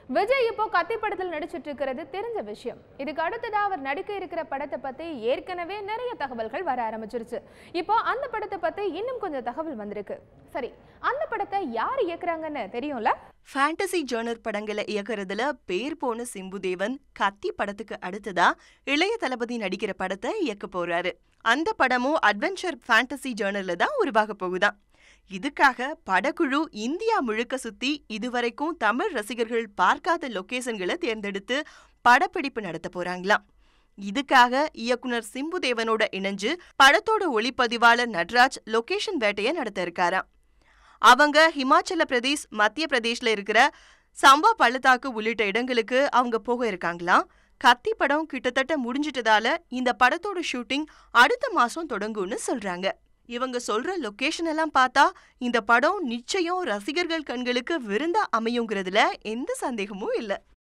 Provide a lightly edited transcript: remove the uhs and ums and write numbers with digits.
விஜய் இப்போ கத்தி படத்தில் நடிச்சிட்டு இருக்கிறது தெரிஞ்ச விஷயம். இதுக்கு அடுத்ததா அவர் நடிக்க இருக்கிற படத்தை பத்தி ஏற்கனவே நிறைய தகவல்கள் வர ஆரம்பிச்சிருச்சு. இப்போ அந்த படத்தை பத்தி இன்னும் கொஞ்சம் தகவல் வந்திருக்கு. சரி, அந்த படத்தை யார் இயக்குறாங்கன்னு தெரியும்ல? ஃபேண்டசி ஜானர் படங்களை இயக்குறதுல பேர் போன சிம்புதேவன் கத்தி படத்துக்கு அடுத்ததா இளைய தளபதி நடிக்கிற படத்தை இயக்க போறாரு. அந்த படமும் அட்வென்ச்சர் ஃபேண்டசி ஜானர்ல தான் உருவாக போகுதான். இதுக்காக படக்குழு இந்தியா முழுக்க சுத்தி இதுவரைக்கும் தமிழ் ரசிகர்கள் பார்க்காத லொகேஷன்களை தேர்ந்தெடுத்து படப்பிடிப்பு நடத்த போறாங்களாம். இதுக்காக இயக்குனர் சிம்புதேவனோட இணைஞ்சு படத்தோட ஒளிப்பதிவாளர் நட்ராஜ் லொகேஷன் வேட்டையை நடத்த இருக்காராம். அவங்க ஹிமாச்சல பிரதேஷ், மத்திய பிரதேஷ்ல இருக்கிற சம்பா பள்ளத்தாக்கு உள்ளிட்ட இடங்களுக்கு அவங்க போக இருக்காங்களாம். கத்தி படம் கிட்டத்தட்ட முடிஞ்சிட்டதால இந்த படத்தோட ஷூட்டிங் அடுத்த மாசம் தொடங்கும்னு சொல்றாங்க. இவங்க சொல்ற லொகேஷன் எல்லாம் பார்த்தா இந்த படம் நிச்சயம் ரசிகர்கள் கண்களுக்கு விருந்தா அமையுங்கிறதுல எந்த சந்தேகமும் இல்லை.